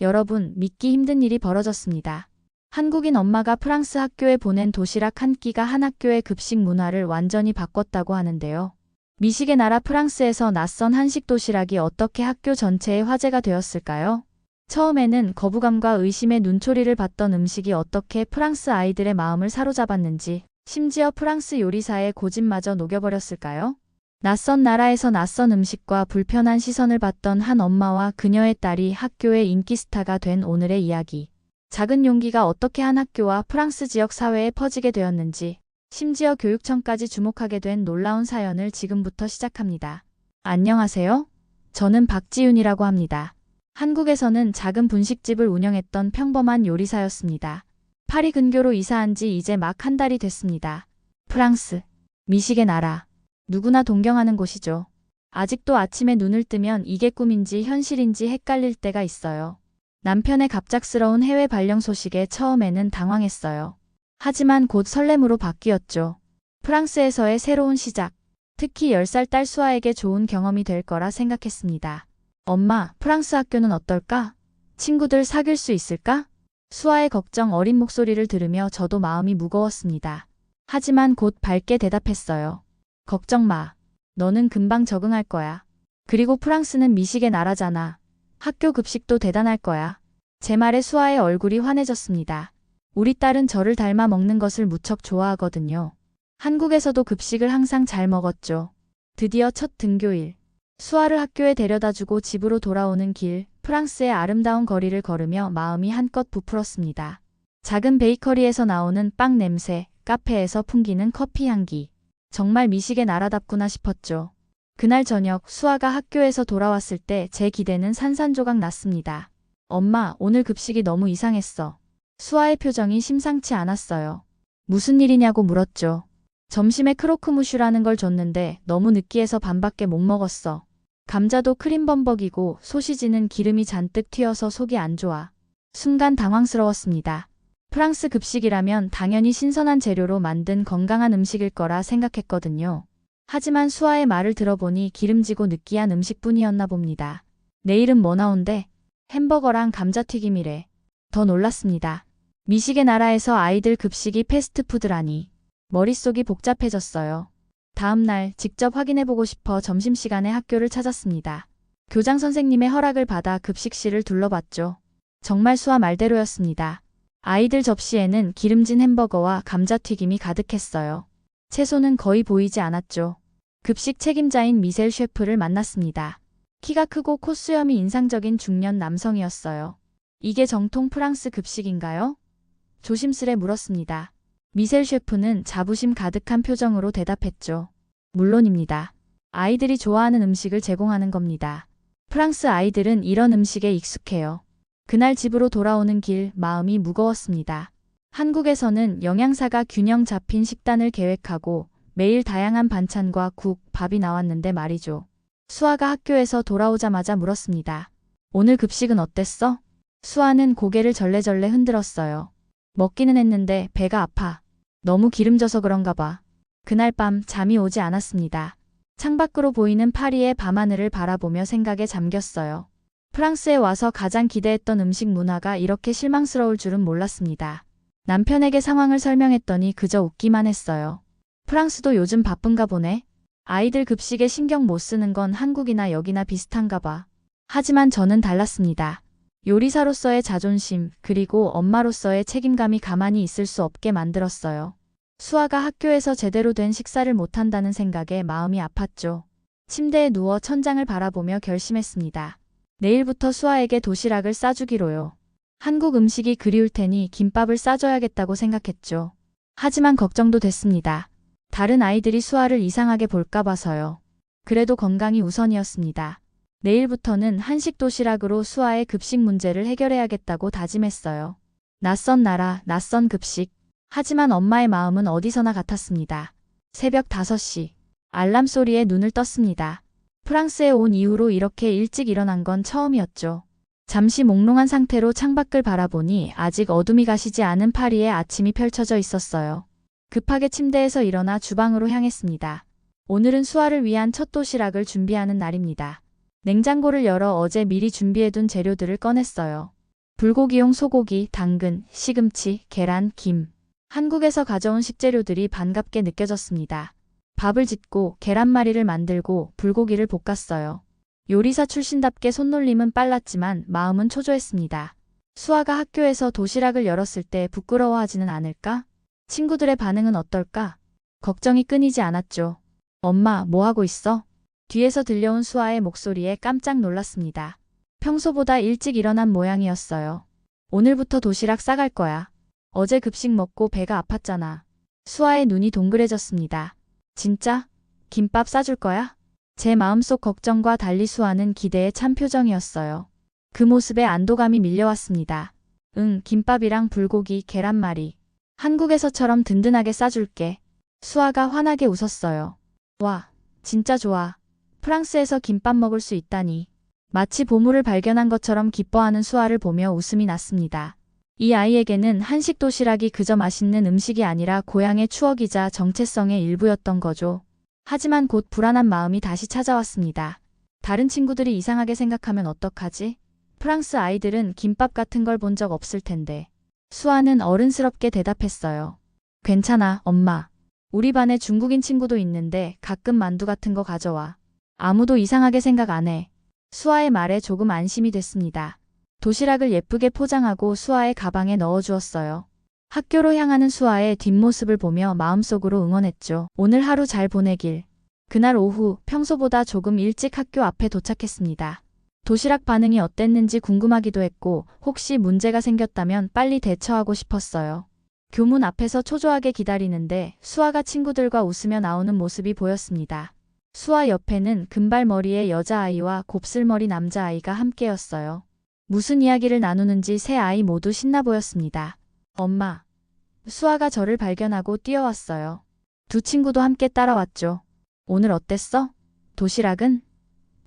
여러분, 믿기 힘든 일이 벌어졌습니다. 한국인 엄마가 프랑스 학교에 보낸 도시락 한 끼가 한 학교의 급식 문화를 완전히 바꿨다고 하는데요. 미식의 나라 프랑스에서 낯선 한식 도시락이 어떻게 학교 전체의 화제가 되었을까요? 처음에는 거부감과 의심의 눈초리를 받던 음식이 어떻게 프랑스 아이들의 마음을 사로잡았는지, 심지어 프랑스 요리사의 고집마저 녹여버렸을까요? 낯선 나라에서 낯선 음식과 불편한 시선을 받던 한 엄마와 그녀의 딸이 학교의 인기 스타가 된 오늘의 이야기. 작은 용기가 어떻게 한 학교와 프랑스 지역 사회에 퍼지게 되었는지, 심지어 교육청까지 주목하게 된 놀라운 사연을 지금부터 시작합니다. 안녕하세요. 저는 박지윤이라고 합니다. 한국에서는 작은 분식집을 운영했던 평범한 요리사였습니다. 파리 근교로 이사한 지 이제 막 한 달이 됐습니다. 프랑스, 미식의 나라. 누구나 동경하는 곳이죠. 아직도 아침에 눈을 뜨면 이게 꿈인지 현실인지 헷갈릴 때가 있어요. 남편의 갑작스러운 해외 발령 소식에 처음에는 당황했어요. 하지만 곧 설렘으로 바뀌었죠. 프랑스에서의 새로운 시작. 특히 10살 딸 수아에게 좋은 경험이 될 거라 생각했습니다. 엄마, 프랑스 학교는 어떨까? 친구들 사귈 수 있을까? 수아의 걱정 어린 목소리를 들으며 저도 마음이 무거웠습니다. 하지만 곧 밝게 대답했어요. 걱정 마. 너는 금방 적응할 거야. 그리고 프랑스는 미식의 나라잖아. 학교 급식도 대단할 거야. 제 말에 수아의 얼굴이 환해졌습니다. 우리 딸은 저를 닮아 먹는 것을 무척 좋아하거든요. 한국에서도 급식을 항상 잘 먹었죠. 드디어 첫 등교일. 수아를 학교에 데려다주고 집으로 돌아오는 길, 프랑스의 아름다운 거리를 걸으며 마음이 한껏 부풀었습니다. 작은 베이커리에서 나오는 빵 냄새, 카페에서 풍기는 커피 향기. 정말 미식의 나라답구나 싶었죠. 그날 저녁 수아가 학교에서 돌아왔을 때 제 기대는 산산조각 났습니다. 엄마, 오늘 급식이 너무 이상했어. 수아의 표정이 심상치 않았어요. 무슨 일이냐고 물었죠. 점심에 크로크무슈라는 걸 줬는데 너무 느끼해서 반밖에 못 먹었어. 감자도 크림범벅이고 소시지는 기름이 잔뜩 튀어서 속이 안 좋아. 순간 당황스러웠습니다. 프랑스 급식이라면 당연히 신선한 재료로 만든 건강한 음식일 거라 생각했거든요. 하지만 수아의 말을 들어보니 기름지고 느끼한 음식뿐이었나 봅니다. 내일은 뭐 나온대? 햄버거랑 감자튀김이래. 더 놀랐습니다. 미식의 나라에서 아이들 급식이 패스트푸드라니. 머릿속이 복잡해졌어요. 다음 날 직접 확인해보고 싶어 점심시간에 학교를 찾았습니다. 교장 선생님의 허락을 받아 급식실을 둘러봤죠. 정말 수아 말대로였습니다. 아이들 접시에는 기름진 햄버거와 감자튀김이 가득했어요. 채소는 거의 보이지 않았죠. 급식 책임자인 미셀 셰프를 만났습니다. 키가 크고 콧수염이 인상적인 중년 남성이었어요. 이게 정통 프랑스 급식인가요? 조심스레 물었습니다. 미셀 셰프는 자부심 가득한 표정으로 대답했죠. 물론입니다. 아이들이 좋아하는 음식을 제공하는 겁니다. 프랑스 아이들은 이런 음식에 익숙해요. 그날 집으로 돌아오는 길 마음이 무거웠습니다. 한국에서는 영양사가 균형 잡힌 식단을 계획하고 매일 다양한 반찬과 국, 밥이 나왔는데 말이죠. 수아가 학교에서 돌아오자마자 물었습니다. 오늘 급식은 어땠어? 수아는 고개를 절레절레 흔들었어요. 먹기는 했는데 배가 아파. 너무 기름져서 그런가 봐. 그날 밤 잠이 오지 않았습니다. 창밖으로 보이는 파리의 밤하늘을 바라보며 생각에 잠겼어요. 프랑스에 와서 가장 기대했던 음식 문화가 이렇게 실망스러울 줄은 몰랐습니다. 남편에게 상황을 설명했더니 그저 웃기만 했어요. 프랑스도 요즘 바쁜가 보네. 아이들 급식에 신경 못 쓰는 건 한국이나 여기나 비슷한가 봐. 하지만 저는 달랐습니다. 요리사로서의 자존심, 그리고 엄마로서의 책임감이 가만히 있을 수 없게 만들었어요. 수아가 학교에서 제대로 된 식사를 못한다는 생각에 마음이 아팠죠. 침대에 누워 천장을 바라보며 결심했습니다. 내일부터 수아에게 도시락을 싸주기로요. 한국 음식이 그리울 테니 김밥을 싸줘야겠다고 생각했죠. 하지만 걱정도 됐습니다. 다른 아이들이 수아를 이상하게 볼까 봐서요. 그래도 건강이 우선이었습니다. 내일부터는 한식 도시락으로 수아의 급식 문제를 해결해야겠다고 다짐했어요. 낯선 나라, 낯선 급식. 하지만 엄마의 마음은 어디서나 같았습니다. 새벽 5시. 알람 소리에 눈을 떴습니다. 프랑스에 온 이후로 이렇게 일찍 일어난 건 처음이었죠. 잠시 몽롱한 상태로 창밖을 바라보니 아직 어둠이 가시지 않은 파리의 아침이 펼쳐져 있었어요. 급하게 침대에서 일어나 주방으로 향했습니다. 오늘은 수아를 위한 첫 도시락을 준비하는 날입니다. 냉장고를 열어 어제 미리 준비해둔 재료들을 꺼냈어요. 불고기용 소고기, 당근, 시금치, 계란, 김. 한국에서 가져온 식재료들이 반갑게 느껴졌습니다. 밥을 짓고 계란말이를 만들고 불고기를 볶았어요. 요리사 출신답게 손놀림은 빨랐지만 마음은 초조했습니다. 수아가 학교에서 도시락을 열었을 때 부끄러워하지는 않을까? 친구들의 반응은 어떨까? 걱정이 끊이지 않았죠. 엄마, 뭐 하고 있어? 뒤에서 들려온 수아의 목소리에 깜짝 놀랐습니다. 평소보다 일찍 일어난 모양이었어요. 오늘부터 도시락 싸갈 거야. 어제 급식 먹고 배가 아팠잖아. 수아의 눈이 동그래졌습니다. 진짜? 김밥 싸줄 거야? 제 마음속 걱정과 달리 수아는 기대에 찬 표정이었어요. 그 모습에 안도감이 밀려왔습니다. 응, 김밥이랑 불고기, 계란말이. 한국에서처럼 든든하게 싸줄게. 수아가 환하게 웃었어요. 와, 진짜 좋아. 프랑스에서 김밥 먹을 수 있다니. 마치 보물을 발견한 것처럼 기뻐하는 수아를 보며 웃음이 났습니다. 이 아이에게는 한식 도시락이 그저 맛있는 음식이 아니라 고향의 추억이자 정체성의 일부였던 거죠. 하지만 곧 불안한 마음이 다시 찾아왔습니다. 다른 친구들이 이상하게 생각하면 어떡하지? 프랑스 아이들은 김밥 같은 걸 본 적 없을 텐데. 수아는 어른스럽게 대답했어요. 괜찮아, 엄마. 우리 반에 중국인 친구도 있는데 가끔 만두 같은 거 가져와. 아무도 이상하게 생각 안 해. 수아의 말에 조금 안심이 됐습니다. 도시락을 예쁘게 포장하고 수아의 가방에 넣어주었어요. 학교로 향하는 수아의 뒷모습을 보며 마음속으로 응원했죠. 오늘 하루 잘 보내길. 그날 오후 평소보다 조금 일찍 학교 앞에 도착했습니다. 도시락 반응이 어땠는지 궁금하기도 했고 혹시 문제가 생겼다면 빨리 대처하고 싶었어요. 교문 앞에서 초조하게 기다리는데 수아가 친구들과 웃으며 나오는 모습이 보였습니다. 수아 옆에는 금발머리의 여자아이와 곱슬머리 남자아이가 함께였어요. 무슨 이야기를 나누는지 세 아이 모두 신나 보였습니다. 엄마. 수아가 저를 발견하고 뛰어왔어요. 두 친구도 함께 따라왔죠. 오늘 어땠어? 도시락은?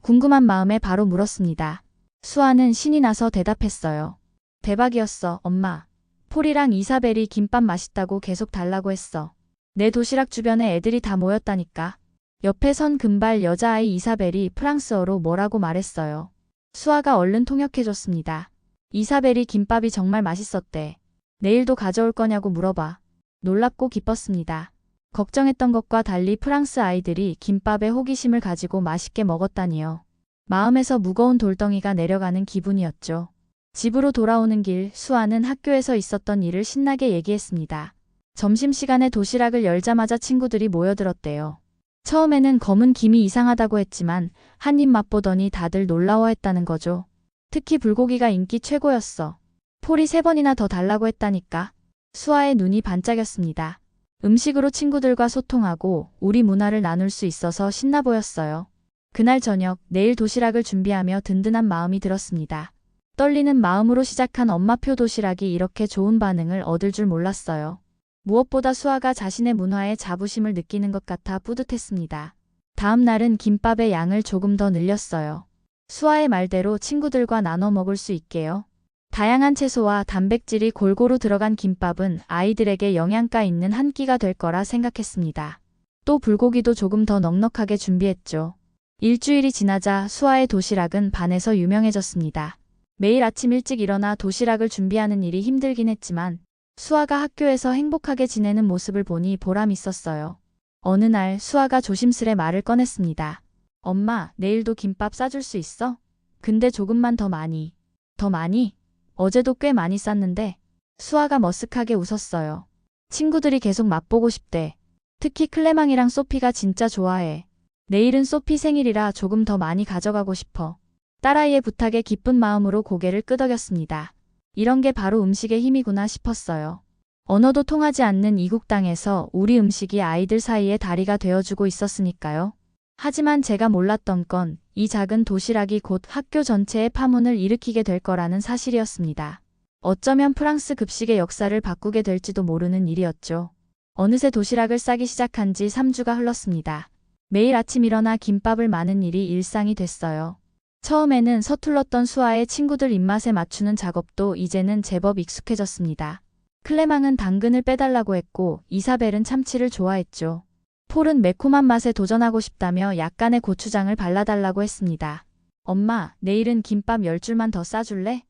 궁금한 마음에 바로 물었습니다. 수아는 신이 나서 대답했어요. 대박이었어, 엄마. 폴이랑 이사벨이 김밥 맛있다고 계속 달라고 했어. 내 도시락 주변에 애들이 다 모였다니까. 옆에 선 금발 여자아이 이사벨이 프랑스어로 뭐라고 말했어요. 수아가 얼른 통역해줬습니다. 이사벨이 김밥이 정말 맛있었대. 내일도 가져올 거냐고 물어봐. 놀랍고 기뻤습니다. 걱정했던 것과 달리 프랑스 아이들이 김밥에 호기심을 가지고 맛있게 먹었다니요. 마음에서 무거운 돌덩이가 내려가는 기분이었죠. 집으로 돌아오는 길 수아는 학교에서 있었던 일을 신나게 얘기했습니다. 점심시간에 도시락을 열자마자 친구들이 모여들었대요. 처음에는 검은 김이 이상하다고 했지만 한 입 맛보더니 다들 놀라워했다는 거죠. 특히 불고기가 인기 최고였어. 폴이 3번이나 더 달라고 했다니까. 수아의 눈이 반짝였습니다. 음식으로 친구들과 소통하고 우리 문화를 나눌 수 있어서 신나 보였어요. 그날 저녁 내일 도시락을 준비하며 든든한 마음이 들었습니다. 떨리는 마음으로 시작한 엄마표 도시락이 이렇게 좋은 반응을 얻을 줄 몰랐어요. 무엇보다 수아가 자신의 문화에 자부심을 느끼는 것 같아 뿌듯했습니다. 다음 날은 김밥의 양을 조금 더 늘렸어요. 수아의 말대로 친구들과 나눠 먹을 수 있게요. 다양한 채소와 단백질이 골고루 들어간 김밥은 아이들에게 영양가 있는 한 끼가 될 거라 생각했습니다. 또 불고기도 조금 더 넉넉하게 준비했죠. 일주일이 지나자 수아의 도시락은 반에서 유명해졌습니다. 매일 아침 일찍 일어나 도시락을 준비하는 일이 힘들긴 했지만 수아가 학교에서 행복하게 지내는 모습을 보니 보람 있었어요. 어느 날 수아가 조심스레 말을 꺼냈습니다. 엄마, 내일도 김밥 싸줄 수 있어? 근데 조금만 더 많이. 더 많이? 어제도 꽤 많이 쌌는데. 수아가 머쓱하게 웃었어요. 친구들이 계속 맛보고 싶대. 특히 클레망이랑 소피가 진짜 좋아해. 내일은 소피 생일이라 조금 더 많이 가져가고 싶어. 딸아이의 부탁에 기쁜 마음으로 고개를 끄덕였습니다. 이런 게 바로 음식의 힘이구나 싶었어요. 언어도 통하지 않는 이국 땅에서 우리 음식이 아이들 사이에 다리가 되어주고 있었으니까요. 하지만 제가 몰랐던 건 이 작은 도시락이 곧 학교 전체의 파문을 일으키게 될 거라는 사실이었습니다. 어쩌면 프랑스 급식의 역사를 바꾸게 될지도 모르는 일이었죠. 어느새 도시락을 싸기 시작한 지 3주가 흘렀습니다. 매일 아침 일어나 김밥을 마는 일이 일상이 됐어요. 처음에는 서툴렀던 수아의 친구들 입맛에 맞추는 작업도 이제는 제법 익숙해졌습니다. 클레망은 당근을 빼달라고 했고 이사벨은 참치를 좋아했죠. 폴은 매콤한 맛에 도전하고 싶다며 약간의 고추장을 발라달라고 했습니다. 엄마, 내일은 김밥 10줄만 더 싸줄래?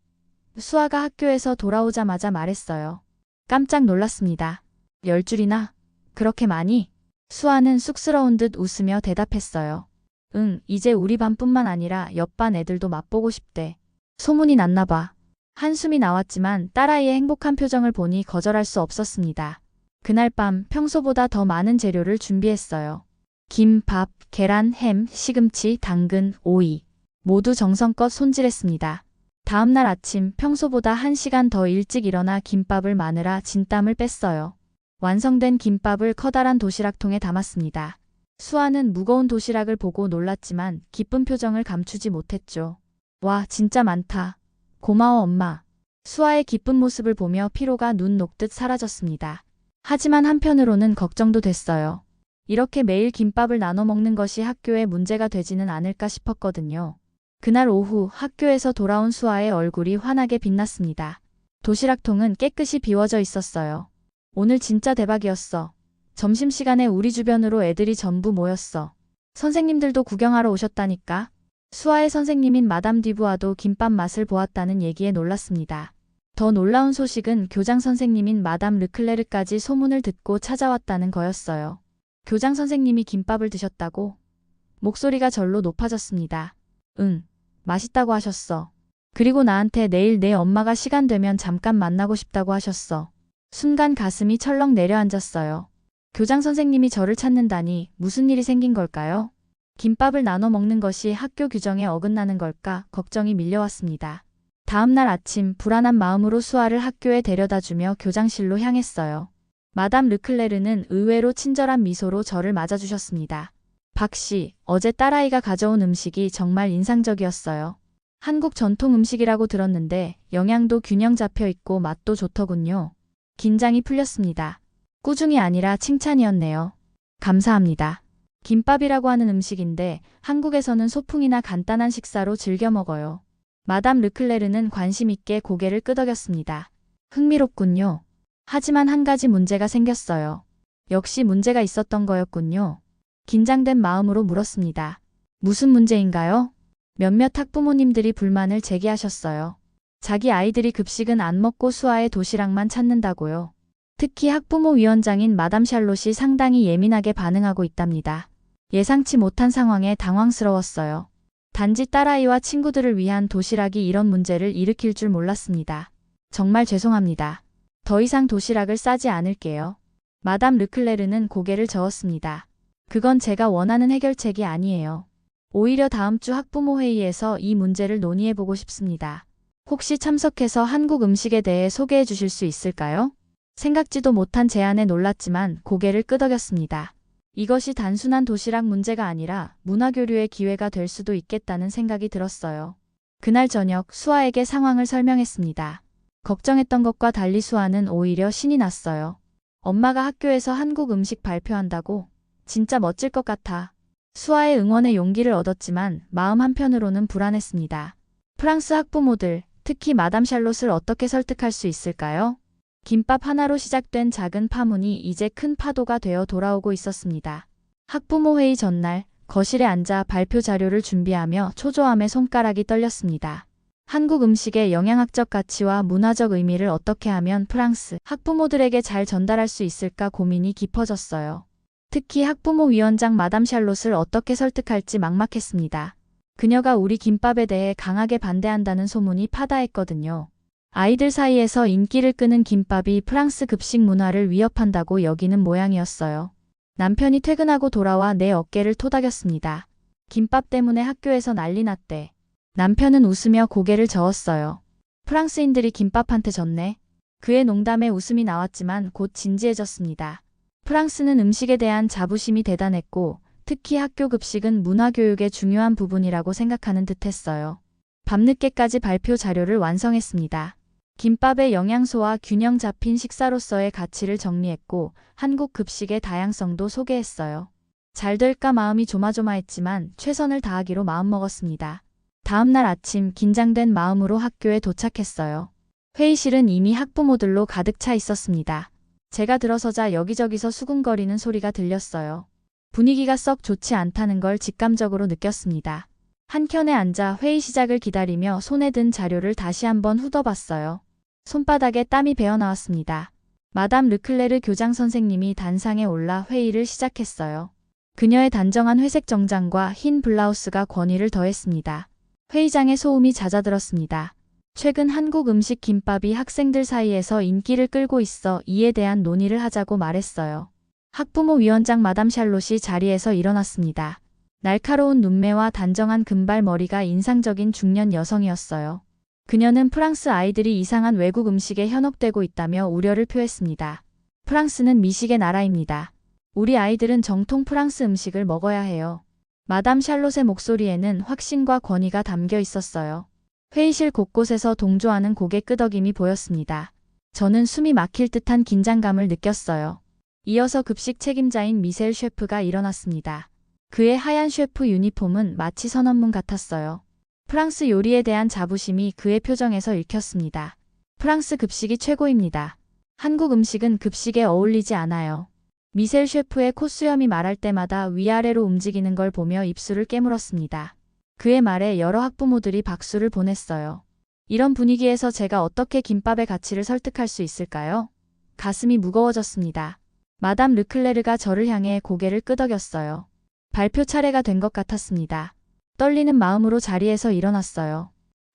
수아가 학교에서 돌아오자마자 말했어요. 깜짝 놀랐습니다. 10줄이나? 그렇게 많이? 수아는 쑥스러운 듯 웃으며 대답했어요. 응, 이제 우리 반뿐만 아니라 옆반 애들도 맛보고 싶대. 소문이 났나 봐. 한숨이 나왔지만 딸아이의 행복한 표정을 보니 거절할 수 없었습니다. 그날 밤 평소보다 더 많은 재료를 준비했어요. 김, 밥, 계란, 햄, 시금치, 당근, 오이. 모두 정성껏 손질했습니다. 다음날 아침 평소보다 1시간 더 일찍 일어나 김밥을 마느라 진땀을 뺐어요. 완성된 김밥을 커다란 도시락통에 담았습니다. 수아는 무거운 도시락을 보고 놀랐지만 기쁜 표정을 감추지 못했죠. 와, 진짜 많다. 고마워, 엄마. 수아의 기쁜 모습을 보며 피로가 눈 녹듯 사라졌습니다. 하지만 한편으로는 걱정도 됐어요. 이렇게 매일 김밥을 나눠 먹는 것이 학교에 문제가 되지는 않을까 싶었거든요. 그날 오후 학교에서 돌아온 수아의 얼굴이 환하게 빛났습니다. 도시락통은 깨끗이 비워져 있었어요. 오늘 진짜 대박이었어. 점심시간에 우리 주변으로 애들이 전부 모였어. 선생님들도 구경하러 오셨다니까. 수아의 선생님인 마담 디부아도 김밥 맛을 보았다는 얘기에 놀랐습니다. 더 놀라운 소식은 교장 선생님인 마담 르클레르까지 소문을 듣고 찾아왔다는 거였어요. 교장 선생님이 김밥을 드셨다고? 목소리가 절로 높아졌습니다. 응, 맛있다고 하셨어. 그리고 나한테 내일 내 엄마가 시간 되면 잠깐 만나고 싶다고 하셨어. 순간 가슴이 철렁 내려앉았어요. 교장 선생님이 저를 찾는다니 무슨 일이 생긴 걸까요? 김밥을 나눠 먹는 것이 학교 규정에 어긋나는 걸까 걱정이 밀려왔습니다. 다음날 아침 불안한 마음으로 수아를 학교에 데려다주며 교장실로 향했어요. 마담 르클레르는 의외로 친절한 미소로 저를 맞아주셨습니다. 박 씨, 어제 딸아이가 가져온 음식이 정말 인상적이었어요. 한국 전통 음식이라고 들었는데 영양도 균형 잡혀 있고 맛도 좋더군요. 긴장이 풀렸습니다. 꾸중이 아니라 칭찬이었네요. 감사합니다. 김밥이라고 하는 음식인데 한국에서는 소풍이나 간단한 식사로 즐겨 먹어요. 마담 르클레르는 관심 있게 고개를 끄덕였습니다. 흥미롭군요. 하지만 한 가지 문제가 생겼어요. 역시 문제가 있었던 거였군요. 긴장된 마음으로 물었습니다. 무슨 문제인가요? 몇몇 학부모님들이 불만을 제기하셨어요. 자기 아이들이 급식은 안 먹고 수아의 도시락만 찾는다고요. 특히 학부모위원장인 마담 샬롯이 상당히 예민하게 반응하고 있답니다. 예상치 못한 상황에 당황스러웠어요. 단지 딸아이와 친구들을 위한 도시락이 이런 문제를 일으킬 줄 몰랐습니다. 정말 죄송합니다. 더 이상 도시락을 싸지 않을게요. 마담 르클레르는 고개를 저었습니다. 그건 제가 원하는 해결책이 아니에요. 오히려 다음 주 학부모 회의에서 이 문제를 논의해보고 싶습니다. 혹시 참석해서 한국 음식에 대해 소개해 주실 수 있을까요? 생각지도 못한 제안에 놀랐지만 고개를 끄덕였습니다. 이것이 단순한 도시락 문제가 아니라 문화교류의 기회가 될 수도 있겠다는 생각이 들었어요. 그날 저녁 수아에게 상황을 설명했습니다. 걱정했던 것과 달리 수아는 오히려 신이 났어요. 엄마가 학교에서 한국 음식 발표한다고? 진짜 멋질 것 같아. 수아의 응원에 용기를 얻었지만 마음 한편으로는 불안했습니다. 프랑스 학부모들, 특히 마담 샬롯을 어떻게 설득할 수 있을까요? 김밥 하나로 시작된 작은 파문이 이제 큰 파도가 되어 돌아오고 있었습니다. 학부모 회의 전날 거실에 앉아 발표 자료를 준비하며 초조함에 손가락이 떨렸습니다. 한국 음식의 영양학적 가치와 문화적 의미를 어떻게 하면 프랑스 학부모들에게 잘 전달할 수 있을까 고민이 깊어졌어요. 특히 학부모위원장 마담 샬롯을 어떻게 설득할지 막막했습니다. 그녀가 우리 김밥에 대해 강하게 반대한다는 소문이 파다했거든요. 아이들 사이에서 인기를 끄는 김밥이 프랑스 급식 문화를 위협한다고 여기는 모양이었어요. 남편이 퇴근하고 돌아와 내 어깨를 토닥였습니다. 김밥 때문에 학교에서 난리 났대. 남편은 웃으며 고개를 저었어요. 프랑스인들이 김밥한테 졌네. 그의 농담에 웃음이 나왔지만 곧 진지해졌습니다. 프랑스는 음식에 대한 자부심이 대단했고 특히 학교 급식은 문화교육의 중요한 부분이라고 생각하는 듯했어요. 밤늦게까지 발표 자료를 완성했습니다. 김밥의 영양소와 균형 잡힌 식사로서의 가치를 정리했고 한국 급식의 다양성도 소개했어요. 잘 될까 마음이 조마조마했지만 최선을 다하기로 마음먹었습니다. 다음날 아침 긴장된 마음으로 학교에 도착했어요. 회의실은 이미 학부모들로 가득 차 있었습니다. 제가 들어서자 여기저기서 수군거리는 소리가 들렸어요. 분위기가 썩 좋지 않다는 걸 직감적으로 느꼈습니다. 한켠에 앉아 회의 시작을 기다리며 손에 든 자료를 다시 한번 훑어봤어요. 손바닥에 땀이 배어 나왔습니다. 마담 르클레르 교장 선생님이 단상에 올라 회의를 시작했어요. 그녀의 단정한 회색 정장과 흰 블라우스가 권위를 더했습니다. 회의장에 소음이 잦아들었습니다. 최근 한국 음식 김밥이 학생들 사이에서 인기를 끌고 있어 이에 대한 논의를 하자고 말했어요. 학부모 위원장 마담 샬롯이 자리에서 일어났습니다. 날카로운 눈매와 단정한 금발머리가 인상적인 중년 여성이었어요. 그녀는 프랑스 아이들이 이상한 외국 음식에 현혹되고 있다며 우려를 표했습니다. 프랑스는 미식의 나라입니다. 우리 아이들은 정통 프랑스 음식을 먹어야 해요. 마담 샬롯의 목소리에는 확신과 권위가 담겨 있었어요. 회의실 곳곳에서 동조하는 고개 끄덕임이 보였습니다. 저는 숨이 막힐 듯한 긴장감을 느꼈어요. 이어서 급식 책임자인 미셀 셰프가 일어났습니다. 그의 하얀 셰프 유니폼은 마치 선언문 같았어요. 프랑스 요리에 대한 자부심이 그의 표정에서 읽혔습니다. 프랑스 급식이 최고입니다. 한국 음식은 급식에 어울리지 않아요. 미셀 셰프의 콧수염이 말할 때마다 위아래로 움직이는 걸 보며 입술을 깨물었습니다. 그의 말에 여러 학부모들이 박수를 보냈어요. 이런 분위기에서 제가 어떻게 김밥의 가치를 설득할 수 있을까요? 가슴이 무거워졌습니다. 마담 르클레르가 저를 향해 고개를 끄덕였어요. 발표 차례가 된 것 같았습니다. 떨리는 마음으로 자리에서 일어났어요.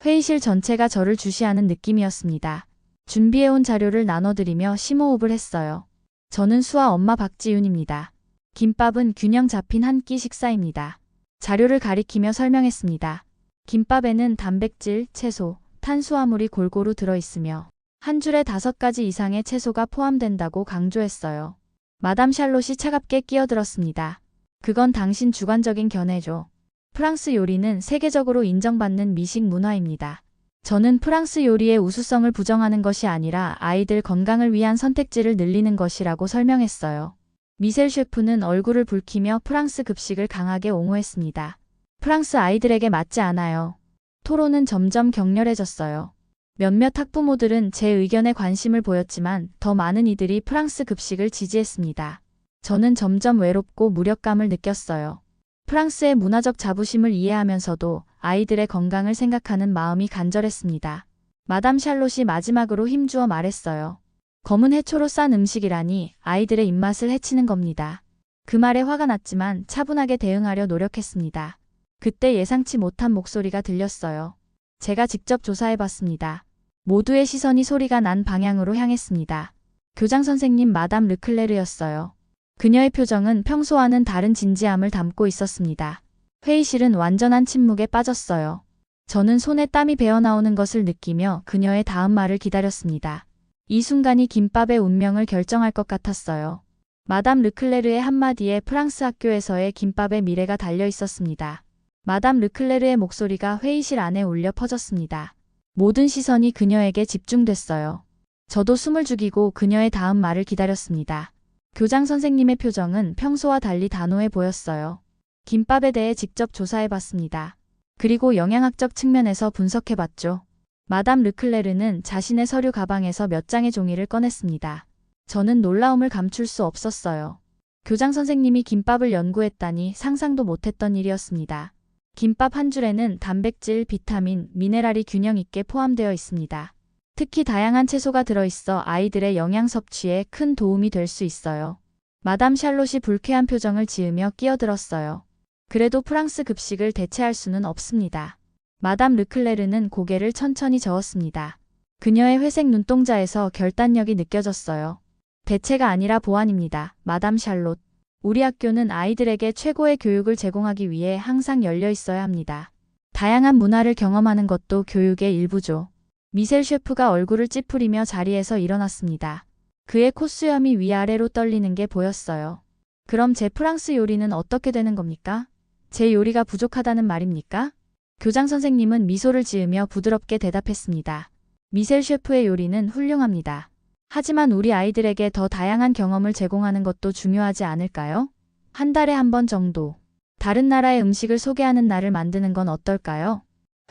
회의실 전체가 저를 주시하는 느낌이었습니다. 준비해온 자료를 나눠드리며 심호흡을 했어요. 저는 수아 엄마 박지윤입니다. 김밥은 균형 잡힌 한 끼 식사입니다. 자료를 가리키며 설명했습니다. 김밥에는 단백질, 채소, 탄수화물이 골고루 들어있으며 한 줄에 5가지 이상의 채소가 포함된다고 강조했어요. 마담 샬롯이 차갑게 끼어들었습니다. 그건 당신 주관적인 견해죠. 프랑스 요리는 세계적으로 인정받는 미식 문화입니다. 저는 프랑스 요리의 우수성을 부정하는 것이 아니라 아이들 건강을 위한 선택지를 늘리는 것이라고 설명했어요. 미셀 셰프는 얼굴을 붉히며 프랑스 급식을 강하게 옹호했습니다. 프랑스 아이들에게 맞지 않아요. 토론은 점점 격렬해졌어요. 몇몇 학부모들은 제 의견에 관심을 보였지만 더 많은 이들이 프랑스 급식을 지지했습니다. 저는 점점 외롭고 무력감을 느꼈어요. 프랑스의 문화적 자부심을 이해하면서도 아이들의 건강을 생각하는 마음이 간절했습니다. 마담 샬롯이 마지막으로 힘주어 말했어요. 검은 해초로 싼 음식이라니 아이들의 입맛을 해치는 겁니다. 그 말에 화가 났지만 차분하게 대응하려 노력했습니다. 그때 예상치 못한 목소리가 들렸어요. 제가 직접 조사해봤습니다. 모두의 시선이 소리가 난 방향으로 향했습니다. 교장 선생님 마담 르클레르였어요. 그녀의 표정은 평소와는 다른 진지함을 담고 있었습니다. 회의실은 완전한 침묵에 빠졌어요. 저는 손에 땀이 배어나오는 것을 느끼며 그녀의 다음 말을 기다렸습니다. 이 순간이 김밥의 운명을 결정할 것 같았어요. 마담 르클레르의 한마디에 프랑스 학교에서의 김밥의 미래가 달려 있었습니다. 마담 르클레르의 목소리가 회의실 안에 울려 퍼졌습니다. 모든 시선이 그녀에게 집중됐어요. 저도 숨을 죽이고 그녀의 다음 말을 기다렸습니다. 교장 선생님의 표정은 평소와 달리 단호해 보였어요. 김밥에 대해 직접 조사해봤습니다. 그리고 영양학적 측면에서 분석해봤죠. 마담 르클레르는 자신의 서류 가방에서 몇 장의 종이를 꺼냈습니다. 저는 놀라움을 감출 수 없었어요. 교장 선생님이 김밥을 연구했다니 상상도 못했던 일이었습니다. 김밥 한 줄에는 단백질, 비타민, 미네랄이 균형 있게 포함되어 있습니다. 특히 다양한 채소가 들어있어 아이들의 영양 섭취에 큰 도움이 될 수 있어요. 마담 샬롯이 불쾌한 표정을 지으며 끼어들었어요. 그래도 프랑스 급식을 대체할 수는 없습니다. 마담 르클레르는 고개를 천천히 저었습니다. 그녀의 회색 눈동자에서 결단력이 느껴졌어요. 대체가 아니라 보완입니다. 마담 샬롯. 우리 학교는 아이들에게 최고의 교육을 제공하기 위해 항상 열려 있어야 합니다. 다양한 문화를 경험하는 것도 교육의 일부죠. 미셀 셰프가 얼굴을 찌푸리며 자리에서 일어났습니다. 그의 콧수염이 위아래로 떨리는 게 보였어요. 그럼 제 프랑스 요리는 어떻게 되는 겁니까? 제 요리가 부족하다는 말입니까? 교장 선생님은 미소를 지으며 부드럽게 대답했습니다. 미셀 셰프의 요리는 훌륭합니다. 하지만 우리 아이들에게 더 다양한 경험을 제공하는 것도 중요하지 않을까요? 한 달에 한 번 정도. 다른 나라의 음식을 소개하는 날을 만드는 건 어떨까요?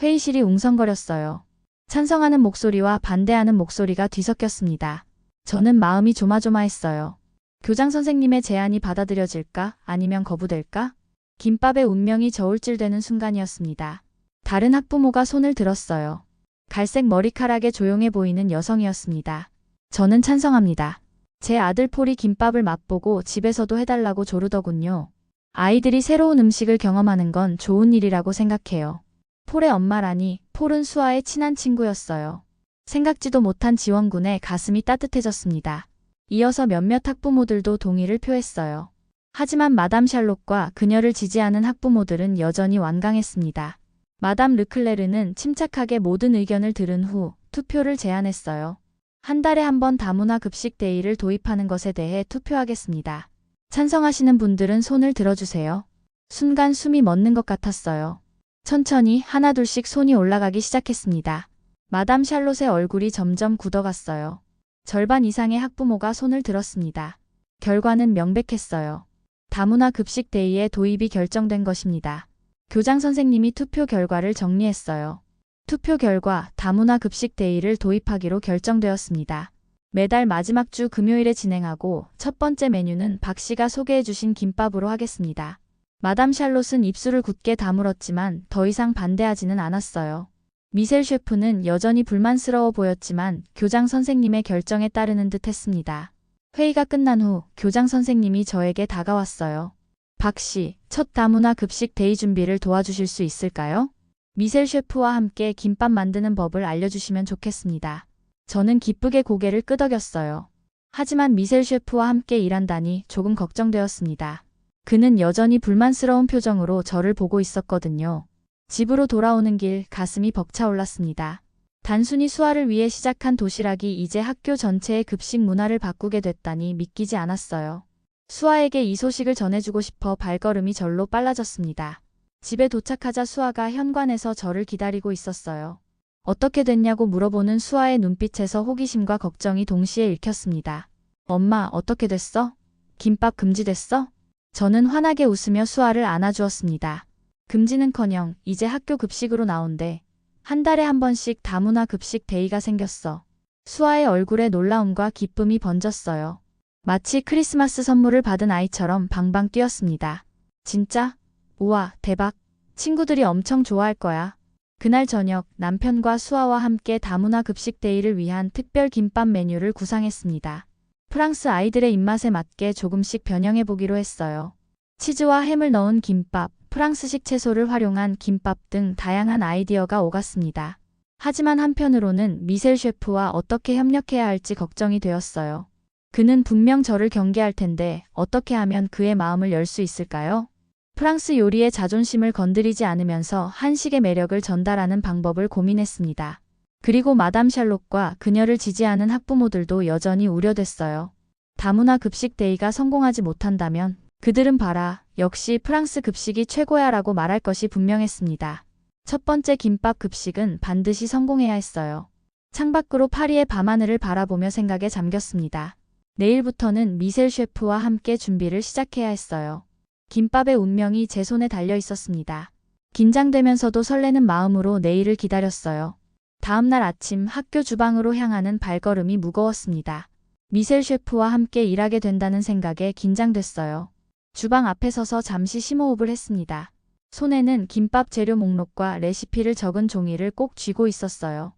회의실이 웅성거렸어요. 찬성하는 목소리와 반대하는 목소리가 뒤섞였습니다. 저는 마음이 조마조마했어요. 교장 선생님의 제안이 받아들여질까? 아니면 거부될까? 김밥의 운명이 저울질되는 순간이었습니다. 다른 학부모가 손을 들었어요. 갈색 머리카락에 조용해 보이는 여성이었습니다. 저는 찬성합니다. 제 아들 폴이 김밥을 맛보고 집에서도 해달라고 조르더군요. 아이들이 새로운 음식을 경험하는 건 좋은 일이라고 생각해요. 폴의 엄마라니 폴은 수아의 친한 친구였어요. 생각지도 못한 지원군에 가슴이 따뜻해졌습니다. 이어서 몇몇 학부모들도 동의를 표했어요. 하지만 마담 샬롯과 그녀를 지지하는 학부모들은 여전히 완강했습니다. 마담 르클레르는 침착하게 모든 의견을 들은 후 투표를 제안했어요. 한 달에 한 번 다문화 급식 데이를 도입하는 것에 대해 투표하겠습니다. 찬성하시는 분들은 손을 들어주세요. 순간 숨이 멎는 것 같았어요. 천천히 하나둘씩 손이 올라가기 시작했습니다. 마담 샬롯의 얼굴이 점점 굳어갔어요. 절반 이상의 학부모가 손을 들었습니다. 결과는 명백했어요. 다문화 급식 데이의 도입이 결정된 것입니다. 교장 선생님이 투표 결과를 정리했어요. 투표 결과 다문화 급식 데이를 도입하기로 결정되었습니다. 매달 마지막 주 금요일에 진행하고 첫 번째 메뉴는 박 씨가 소개해 주신 김밥으로 하겠습니다. 마담 샬롯은 입술을 굳게 다물었지만 더 이상 반대하지는 않았어요. 미셀 셰프는 여전히 불만스러워 보였지만 교장 선생님의 결정에 따르는 듯 했습니다. 회의가 끝난 후 교장 선생님이 저에게 다가왔어요. 박 씨, 첫 다문화 급식 데이 준비를 도와주실 수 있을까요? 미셀 셰프와 함께 김밥 만드는 법을 알려주시면 좋겠습니다. 저는 기쁘게 고개를 끄덕였어요. 하지만 미셀 셰프와 함께 일한다니 조금 걱정되었습니다. 그는 여전히 불만스러운 표정으로 저를 보고 있었거든요. 집으로 돌아오는 길 가슴이 벅차올랐습니다. 단순히 수아를 위해 시작한 도시락이 이제 학교 전체의 급식 문화를 바꾸게 됐다니 믿기지 않았어요. 수아에게 이 소식을 전해주고 싶어 발걸음이 절로 빨라졌습니다. 집에 도착하자 수아가 현관에서 저를 기다리고 있었어요. 어떻게 됐냐고 물어보는 수아의 눈빛에서 호기심과 걱정이 동시에 읽혔습니다. 엄마, 어떻게 됐어? 김밥 금지됐어? 저는 환하게 웃으며 수아를 안아주었습니다. 금지는커녕 이제 학교 급식으로 나온대. 한 달에 한 번씩 다문화 급식 데이가 생겼어. 수아의 얼굴에 놀라움과 기쁨이 번졌어요. 마치 크리스마스 선물을 받은 아이처럼 방방 뛰었습니다. 진짜? 우와, 대박. 친구들이 엄청 좋아할 거야. 그날 저녁 남편과 수아와 함께 다문화 급식 데이를 위한 특별 김밥 메뉴를 구상했습니다. 프랑스 아이들의 입맛에 맞게 조금씩 변형해 보기로 했어요. 치즈와 햄을 넣은 김밥, 프랑스식 채소를 활용한 김밥 등 다양한 아이디어가 오갔습니다. 하지만 한편으로는 미셀 셰프와 어떻게 협력해야 할지 걱정이 되었어요. 그는 분명 저를 경계할 텐데 어떻게 하면 그의 마음을 열 수 있을까요? 프랑스 요리의 자존심을 건드리지 않으면서 한식의 매력을 전달하는 방법을 고민했습니다. 그리고 마담 샬롯과 그녀를 지지하는 학부모들도 여전히 우려됐어요. 다문화 급식 데이가 성공하지 못한다면 그들은 봐라, 역시 프랑스 급식이 최고야 라고 말할 것이 분명했습니다. 첫 번째 김밥 급식은 반드시 성공해야 했어요. 창밖으로 파리의 밤하늘을 바라보며 생각에 잠겼습니다. 내일부터는 미셀 셰프와 함께 준비를 시작해야 했어요. 김밥의 운명이 제 손에 달려 있었습니다. 긴장되면서도 설레는 마음으로 내일을 기다렸어요. 다음 날 아침 학교 주방으로 향하는 발걸음이 무거웠습니다. 미셀 셰프와 함께 일하게 된다는 생각에 긴장됐어요. 주방 앞에 서서 잠시 심호흡을 했습니다. 손에는 김밥 재료 목록과 레시피를 적은 종이를 꼭 쥐고 있었어요.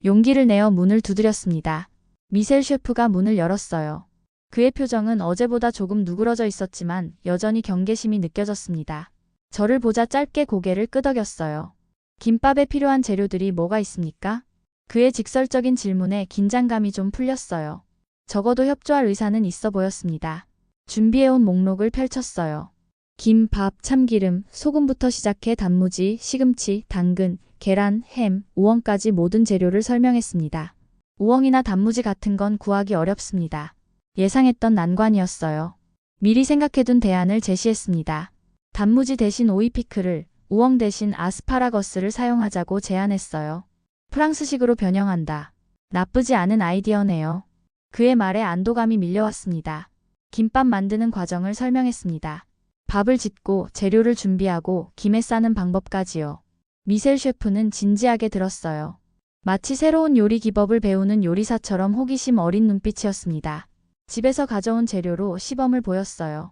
용기를 내어 문을 두드렸습니다. 미셀 셰프가 문을 열었어요. 그의 표정은 어제보다 조금 누그러져 있었지만 여전히 경계심이 느껴졌습니다. 저를 보자 짧게 고개를 끄덕였어요. 김밥에 필요한 재료들이 뭐가 있습니까? 그의 직설적인 질문에 긴장감이 좀 풀렸어요. 적어도 협조할 의사는 있어 보였습니다. 준비해온 목록을 펼쳤어요. 김, 밥, 참기름, 소금부터 시작해 단무지, 시금치, 당근, 계란, 햄, 우엉까지 모든 재료를 설명했습니다. 우엉이나 단무지 같은 건 구하기 어렵습니다. 예상했던 난관이었어요. 미리 생각해둔 대안을 제시했습니다. 단무지 대신 오이 피클을, 우엉 대신 아스파라거스를 사용하자고 제안했어요. 프랑스식으로 변형한다. 나쁘지 않은 아이디어네요. 그의 말에 안도감이 밀려왔습니다. 김밥 만드는 과정을 설명했습니다. 밥을 짓고 재료를 준비하고 김에 싸는 방법까지요. 미셀 셰프는 진지하게 들었어요. 마치 새로운 요리 기법을 배우는 요리사처럼 호기심 어린 눈빛이었습니다. 집에서 가져온 재료로 시범을 보였어요.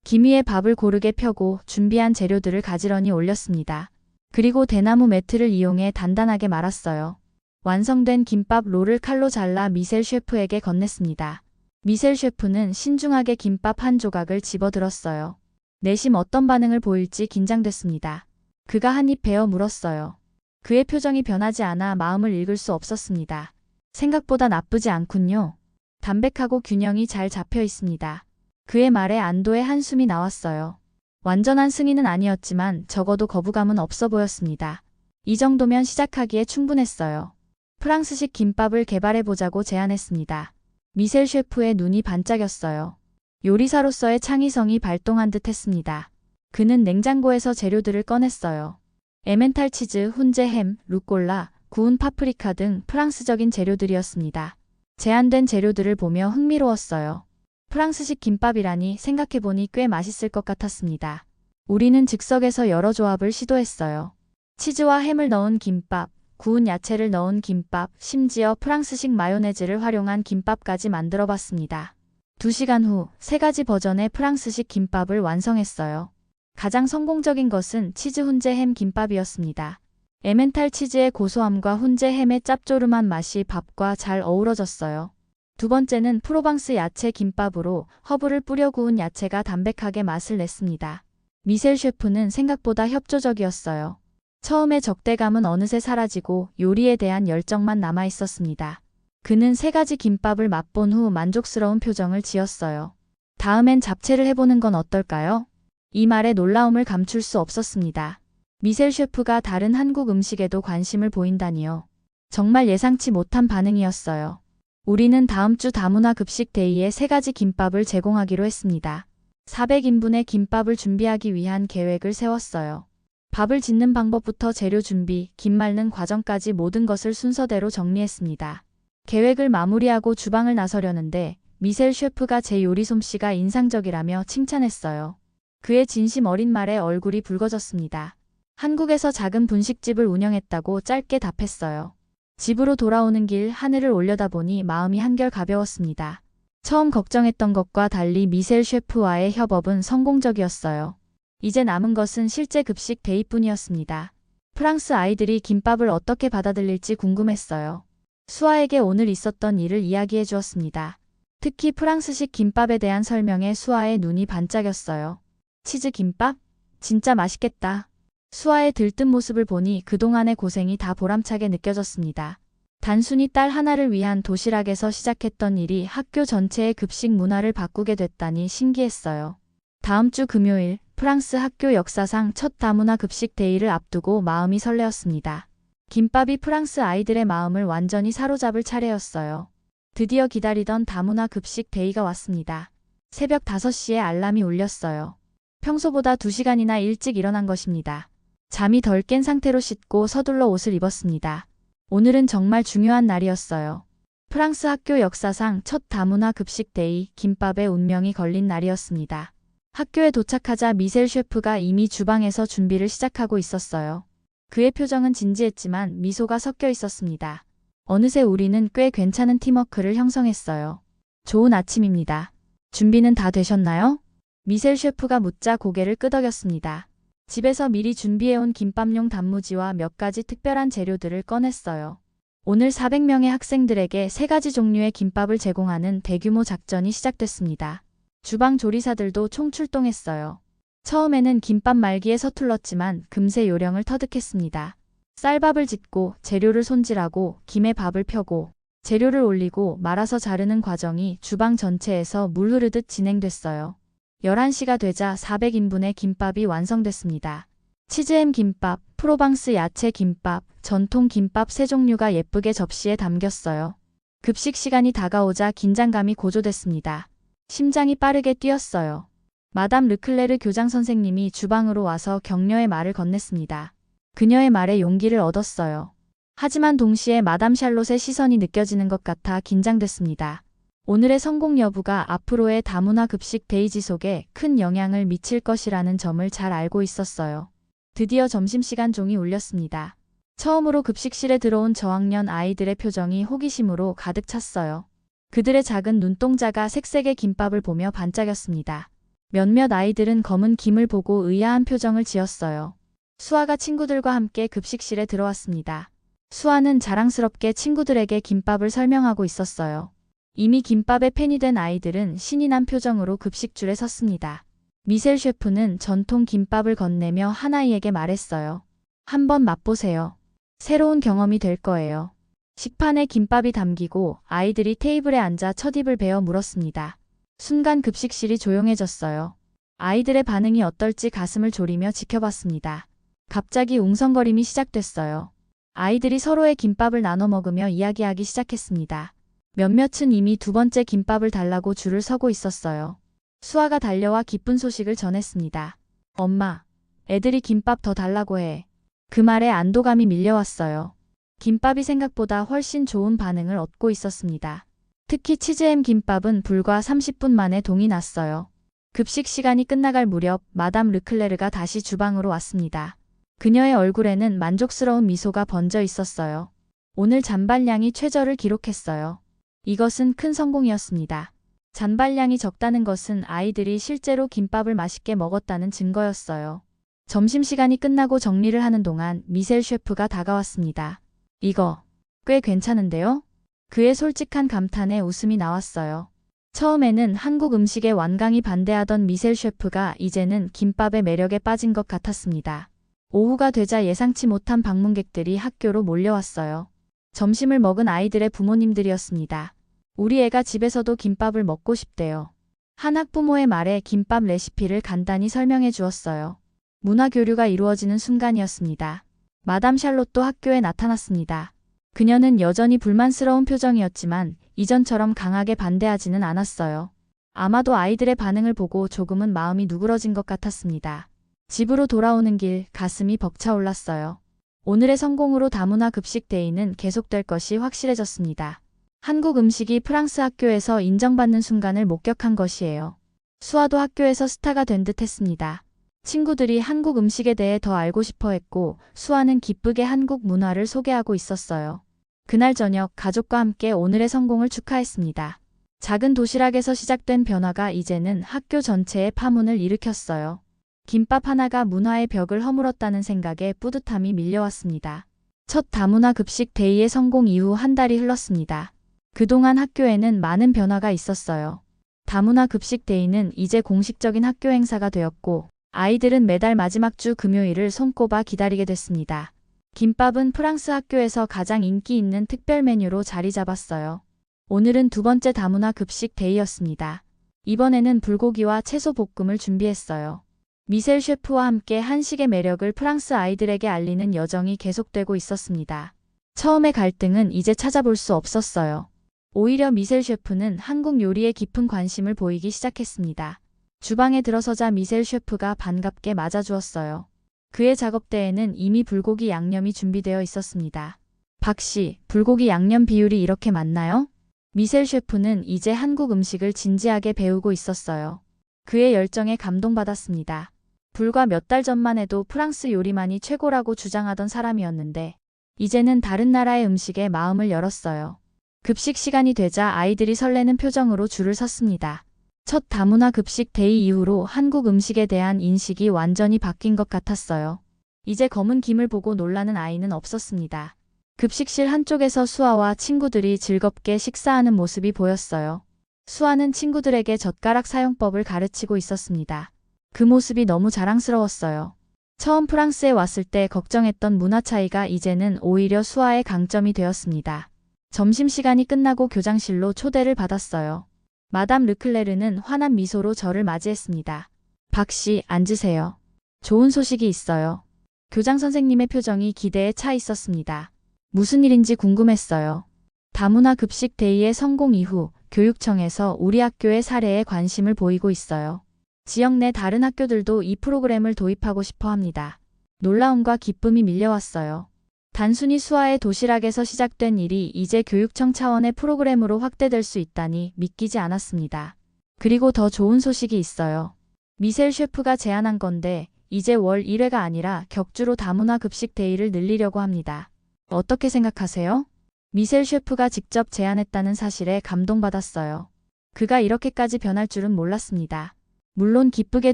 김 위에 밥을 고르게 펴고 준비한 재료들을 가지런히 올렸습니다. 그리고 대나무 매트를 이용해 단단하게 말았어요. 완성된 김밥 롤을 칼로 잘라 미셀 셰프에게 건넸습니다. 미셀 셰프는 신중하게 김밥 한 조각을 집어들었어요. 내심 어떤 반응을 보일지 긴장됐습니다. 그가 한 입 베어 물었어요. 그의 표정이 변하지 않아 마음을 읽을 수 없었습니다. 생각보다 나쁘지 않군요. 담백하고 균형이 잘 잡혀 있습니다. 그의 말에 안도의 한숨이 나왔어요. 완전한 승인은 아니었지만 적어도 거부감은 없어 보였습니다. 이 정도면 시작하기에 충분했어요. 프랑스식 김밥을 개발해보자고 제안했습니다. 미셀 셰프의 눈이 반짝였어요. 요리사로서의 창의성이 발동한 듯 했습니다. 그는 냉장고에서 재료들을 꺼냈어요. 에멘탈 치즈, 훈제 햄, 루꼴라, 구운 파프리카 등 프랑스적인 재료들이었습니다. 제한된 재료들을 보며 흥미로웠어요. 프랑스식 김밥이라니 생각해보니 꽤 맛있을 것 같았습니다. 우리는 즉석에서 여러 조합을 시도했어요. 치즈와 햄을 넣은 김밥, 구운 야채를 넣은 김밥, 심지어 프랑스식 마요네즈를 활용한 김밥까지 만들어봤습니다. 2시간 후 3가지 버전의 프랑스식 김밥을 완성했어요. 가장 성공적인 것은 치즈 훈제 햄 김밥이었습니다. 에멘탈 치즈의 고소함과 훈제 햄의 짭조름한 맛이 밥과 잘 어우러졌어요. 두 번째는 프로방스 야채 김밥으로 허브를 뿌려 구운 야채가 담백하게 맛을 냈습니다. 미셀 셰프는 생각보다 협조적이었어요. 처음의 적대감은 어느새 사라지고 요리에 대한 열정만 남아 있었습니다. 그는 3가지 김밥을 맛본 후 만족스러운 표정을 지었어요. 다음엔 잡채를 해보는 건 어떨까요? 이 말에 놀라움을 감출 수 없었습니다. 미셀 셰프가 다른 한국 음식에도 관심을 보인다니요. 정말 예상치 못한 반응이었어요. 우리는 다음 주 다문화 급식 데이에 3가지 김밥을 제공하기로 했습니다. 400인분의 김밥을 준비하기 위한 계획을 세웠어요. 밥을 짓는 방법부터 재료 준비, 김 말는 과정까지 모든 것을 순서대로 정리했습니다. 계획을 마무리하고 주방을 나서려는데 미셀 셰프가 제 요리 솜씨가 인상적이라며 칭찬했어요. 그의 진심 어린 말에 얼굴이 붉어졌습니다. 한국에서 작은 분식집을 운영했다고 짧게 답했어요. 집으로 돌아오는 길 하늘을 올려다보니 마음이 한결 가벼웠습니다. 처음 걱정했던 것과 달리 미셀 셰프와의 협업은 성공적이었어요. 이제 남은 것은 실제 급식 데이뿐이었습니다. 프랑스 아이들이 김밥을 어떻게 받아들일지 궁금했어요. 수아에게 오늘 있었던 일을 이야기해 주었습니다. 특히 프랑스식 김밥에 대한 설명에 수아의 눈이 반짝였어요. 치즈 김밥? 진짜 맛있겠다. 수아의 들뜬 모습을 보니 그동안의 고생이 다 보람차게 느껴졌습니다. 단순히 딸 하나를 위한 도시락에서 시작했던 일이 학교 전체의 급식 문화를 바꾸게 됐다니 신기했어요. 다음 주 금요일 프랑스 학교 역사상 첫 다문화 급식 데이를 앞두고 마음이 설레었습니다. 김밥이 프랑스 아이들의 마음을 완전히 사로잡을 차례였어요. 드디어 기다리던 다문화 급식 데이가 왔습니다. 새벽 5시에 알람이 울렸어요. 평소보다 2시간이나 일찍 일어난 것입니다. 잠이 덜 깬 상태로 씻고 서둘러 옷을 입었습니다. 오늘은 정말 중요한 날이었어요. 프랑스 학교 역사상 첫 다문화 급식 데이, 김밥의 운명이 걸린 날이었습니다. 학교에 도착하자 미셀 셰프가 이미 주방에서 준비를 시작하고 있었어요. 그의 표정은 진지했지만 미소가 섞여 있었습니다. 어느새 우리는 꽤 괜찮은 팀워크를 형성했어요. 좋은 아침입니다. 준비는 다 되셨나요? 미셀 셰프가 묻자 고개를 끄덕였습니다. 집에서 미리 준비해온 김밥용 단무지와 몇 가지 특별한 재료들을 꺼냈어요. 오늘 400명의 학생들에게 3가지 종류의 김밥을 제공하는 대규모 작전이 시작됐습니다. 주방 조리사들도 총출동했어요. 처음에는 김밥 말기에 서툴렀지만 금세 요령을 터득했습니다. 쌀밥을 짓고 재료를 손질하고 김에 밥을 펴고 재료를 올리고 말아서 자르는 과정이 주방 전체에서 물 흐르듯 진행됐어요. 11시가 되자 400인분의 김밥이 완성됐습니다. 치즈햄 김밥, 프로방스 야채 김밥, 전통 김밥 3종류가 예쁘게 접시에 담겼어요. 급식 시간이 다가오자 긴장감이 고조됐습니다. 심장이 빠르게 뛰었어요. 마담 르클레르 교장 선생님이 주방으로 와서 격려의 말을 건넸습니다. 그녀의 말에 용기를 얻었어요. 하지만 동시에 마담 샬롯의 시선이 느껴지는 것 같아 긴장됐습니다. 오늘의 성공 여부가 앞으로의 다문화 급식 데이 지속에 큰 영향을 미칠 것이라는 점을 잘 알고 있었어요. 드디어 점심시간 종이 울렸습니다. 처음으로 급식실에 들어온 저학년 아이들의 표정이 호기심으로 가득 찼어요. 그들의 작은 눈동자가 색색의 김밥을 보며 반짝였습니다. 몇몇 아이들은 검은 김을 보고 의아한 표정을 지었어요. 수아가 친구들과 함께 급식실에 들어왔습니다. 수아는 자랑스럽게 친구들에게 김밥을 설명하고 있었어요. 이미 김밥에 팬이 된 아이들은 신이 난 표정으로 급식줄에 섰습니다. 미셀 셰프는 전통 김밥을 건네며 한 아이에게 말했어요. 한번 맛보세요. 새로운 경험이 될 거예요. 식판에 김밥이 담기고 아이들이 테이블에 앉아 첫입을 베어 물었습니다. 순간 급식실이 조용해졌어요. 아이들의 반응이 어떨지 가슴을 졸이며 지켜봤습니다. 갑자기 웅성거림이 시작됐어요. 아이들이 서로의 김밥을 나눠 먹으며 이야기하기 시작했습니다. 몇몇은 이미 두 번째 김밥을 달라고 줄을 서고 있었어요. 수아가 달려와 기쁜 소식을 전했습니다. 엄마, 애들이 김밥 더 달라고 해. 그 말에 안도감이 밀려왔어요. 김밥이 생각보다 훨씬 좋은 반응을 얻고 있었습니다. 특히 치즈햄 김밥은 불과 30분 만에 동이 났어요. 급식 시간이 끝나갈 무렵 마담 르클레르가 다시 주방으로 왔습니다. 그녀의 얼굴에는 만족스러운 미소가 번져 있었어요. 오늘 잔반량이 최저를 기록했어요. 이것은 큰 성공이었습니다. 잔반량이 적다는 것은 아이들이 실제로 김밥을 맛있게 먹었다는 증거였어요. 점심시간이 끝나고 정리를 하는 동안 미셀 셰프가 다가왔습니다. 이거 꽤 괜찮은데요? 그의 솔직한 감탄에 웃음이 나왔어요. 처음에는 한국 음식에 완강히 반대하던 미셀 셰프가 이제는 김밥의 매력에 빠진 것 같았습니다. 오후가 되자 예상치 못한 방문객들이 학교로 몰려왔어요. 점심을 먹은 아이들의 부모님들이었습니다. 우리 애가 집에서도 김밥을 먹고 싶대요. 한 학부모의 말에 김밥 레시피를 간단히 설명해 주었어요. 문화 교류가 이루어지는 순간이었습니다. 마담 샬롯도 학교에 나타났습니다. 그녀는 여전히 불만스러운 표정이었지만 이전처럼 강하게 반대하지는 않았어요. 아마도 아이들의 반응을 보고 조금은 마음이 누그러진 것 같았습니다. 집으로 돌아오는 길 가슴이 벅차올랐어요. 오늘의 성공으로 다문화 급식 데이는 계속될 것이 확실해졌습니다. 한국 음식이 프랑스 학교에서 인정받는 순간을 목격한 것이에요. 수아도 학교에서 스타가 된 듯 했습니다. 친구들이 한국 음식에 대해 더 알고 싶어 했고 수아는 기쁘게 한국 문화를 소개하고 있었어요. 그날 저녁 가족과 함께 오늘의 성공을 축하했습니다. 작은 도시락에서 시작된 변화가 이제는 학교 전체에 파문을 일으켰어요. 김밥 하나가 문화의 벽을 허물었다는 생각에 뿌듯함이 밀려왔습니다. 첫 다문화 급식 데이의 성공 이후 한 달이 흘렀습니다. 그동안 학교에는 많은 변화가 있었어요. 다문화 급식 데이는 이제 공식적인 학교 행사가 되었고 아이들은 매달 마지막 주 금요일을 손꼽아 기다리게 됐습니다. 김밥은 프랑스 학교에서 가장 인기 있는 특별 메뉴로 자리 잡았어요. 오늘은 두 번째 다문화 급식 데이였습니다. 이번에는 불고기와 채소 볶음을 준비했어요. 미셀 셰프와 함께 한식의 매력을 프랑스 아이들에게 알리는 여정이 계속되고 있었습니다. 처음의 갈등은 이제 찾아볼 수 없었어요. 오히려 미셀 셰프는 한국 요리에 깊은 관심을 보이기 시작했습니다. 주방에 들어서자 미셀 셰프가 반갑게 맞아주었어요. 그의 작업대에는 이미 불고기 양념이 준비되어 있었습니다. 박 씨, 불고기 양념 비율이 이렇게 맞나요? 미셀 셰프는 이제 한국 음식을 진지하게 배우고 있었어요. 그의 열정에 감동받았습니다. 불과 몇 달 전만 해도 프랑스 요리만이 최고라고 주장하던 사람이었는데 이제는 다른 나라의 음식에 마음을 열었어요. 급식 시간이 되자 아이들이 설레는 표정으로 줄을 섰습니다. 첫 다문화 급식 데이 이후로 한국 음식에 대한 인식이 완전히 바뀐 것 같았어요. 이제 검은 김을 보고 놀라는 아이는 없었습니다. 급식실 한쪽에서 수아와 친구들이 즐겁게 식사하는 모습이 보였어요. 수아는 친구들에게 젓가락 사용법을 가르치고 있었습니다. 그 모습이 너무 자랑스러웠어요. 처음 프랑스에 왔을 때 걱정했던 문화 차이가 이제는 오히려 수아의 강점이 되었습니다. 점심시간이 끝나고 교장실로 초대를 받았어요. 마담 르클레르는 환한 미소로 저를 맞이했습니다. 박 씨, 앉으세요. 좋은 소식이 있어요. 교장 선생님의 표정이 기대에 차 있었습니다. 무슨 일인지 궁금했어요. 다문화 급식 데이의 성공 이후 교육청에서 우리 학교의 사례에 관심을 보이고 있어요. 지역 내 다른 학교들도 이 프로그램을 도입하고 싶어 합니다. 놀라움과 기쁨이 밀려왔어요. 단순히 수아의 도시락에서 시작된 일이 이제 교육청 차원의 프로그램으로 확대될 수 있다니 믿기지 않았습니다. 그리고 더 좋은 소식이 있어요. 미셀 셰프가 제안한 건데 이제 월 1회가 아니라 격주로 다문화 급식 데이를 늘리려고 합니다. 어떻게 생각하세요? 미셀 셰프가 직접 제안했다는 사실에 감동받았어요. 그가 이렇게까지 변할 줄은 몰랐습니다. 물론 기쁘게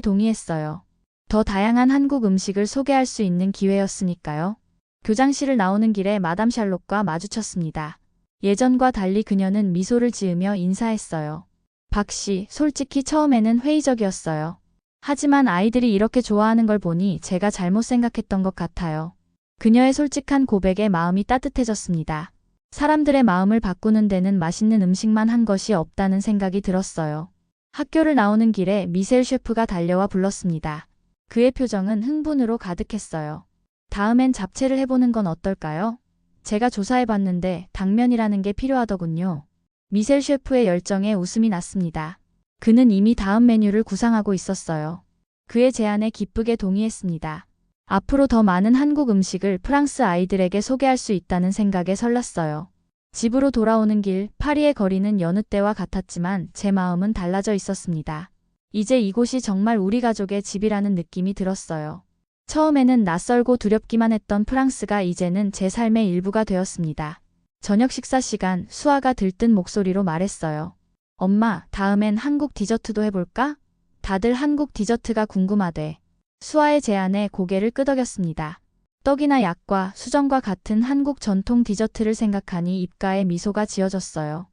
동의했어요. 더 다양한 한국 음식을 소개할 수 있는 기회였으니까요. 교장실을 나오는 길에 마담 샬롯과 마주쳤습니다. 예전과 달리 그녀는 미소를 지으며 인사했어요. 박 씨, 솔직히 처음에는 회의적이었어요. 하지만 아이들이 이렇게 좋아하는 걸 보니 제가 잘못 생각했던 것 같아요. 그녀의 솔직한 고백에 마음이 따뜻해졌습니다. 사람들의 마음을 바꾸는 데는 맛있는 음식만 한 것이 없다는 생각이 들었어요. 학교를 나오는 길에 미셀 셰프가 달려와 불렀습니다. 그의 표정은 흥분으로 가득했어요. 다음엔 잡채를 해보는 건 어떨까요? 제가 조사해봤는데 당면이라는 게 필요하더군요. 미셀 셰프의 열정에 웃음이 났습니다. 그는 이미 다음 메뉴를 구상하고 있었어요. 그의 제안에 기쁘게 동의했습니다. 앞으로 더 많은 한국 음식을 프랑스 아이들에게 소개할 수 있다는 생각에 설렜어요. 집으로 돌아오는 길, 파리의 거리는 여느 때와 같았지만 제 마음은 달라져 있었습니다. 이제 이곳이 정말 우리 가족의 집이라는 느낌이 들었어요. 처음에는 낯설고 두렵기만 했던 프랑스가 이제는 제 삶의 일부가 되었습니다. 저녁 식사 시간, 수아가 들뜬 목소리로 말했어요. 엄마, 다음엔 한국 디저트도 해볼까? 다들 한국 디저트가 궁금하대. 수아의 제안에 고개를 끄덕였습니다. 떡이나 약과 수정과 같은 한국 전통 디저트를 생각하니 입가에 미소가 지어졌어요.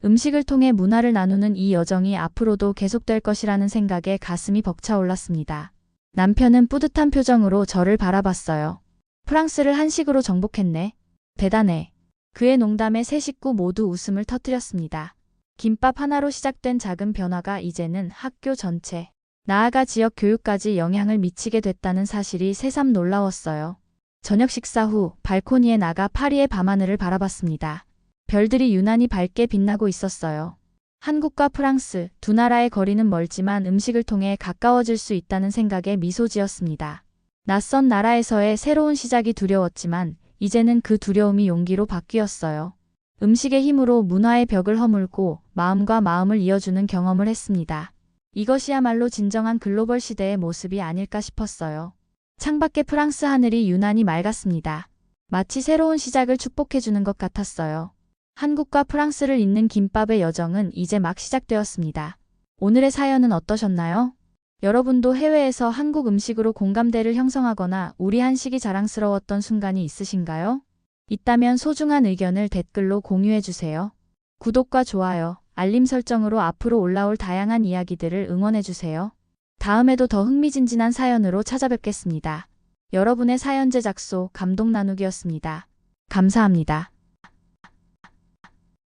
음식을 통해 문화를 나누는 이 여정이 앞으로도 계속될 것이라는 생각에 가슴이 벅차올랐습니다. 남편은 뿌듯한 표정으로 저를 바라봤어요. 프랑스를 한식으로 정복했네. 대단해. 그의 농담에 세 식구 모두 웃음을 터뜨렸습니다. 김밥 하나로 시작된 작은 변화가 이제는 학교 전체, 나아가 지역 교육까지 영향을 미치게 됐다는 사실이 새삼 놀라웠어요. 저녁 식사 후 발코니에 나가 파리의 밤하늘을 바라봤습니다. 별들이 유난히 밝게 빛나고 있었어요. 한국과 프랑스 두 나라의 거리는 멀지만 음식을 통해 가까워질 수 있다는 생각에 미소 지었습니다. 낯선 나라에서의 새로운 시작이 두려웠지만 이제는 그 두려움이 용기로 바뀌었어요. 음식의 힘으로 문화의 벽을 허물고 마음과 마음을 이어주는 경험을 했습니다. 이것이야말로 진정한 글로벌 시대의 모습이 아닐까 싶었어요. 창밖의 프랑스 하늘이 유난히 맑았습니다. 마치 새로운 시작을 축복해주는 것 같았어요. 한국과 프랑스를 잇는 김밥의 여정은 이제 막 시작되었습니다. 오늘의 사연은 어떠셨나요? 여러분도 해외에서 한국 음식으로 공감대를 형성하거나 우리 한식이 자랑스러웠던 순간이 있으신가요? 있다면 소중한 의견을 댓글로 공유해주세요. 구독과 좋아요, 알림 설정으로 앞으로 올라올 다양한 이야기들을 응원해주세요. 다음에도 더 흥미진진한 사연으로 찾아뵙겠습니다. 여러분의 사연 제작소 감동 나누기였습니다. 감사합니다.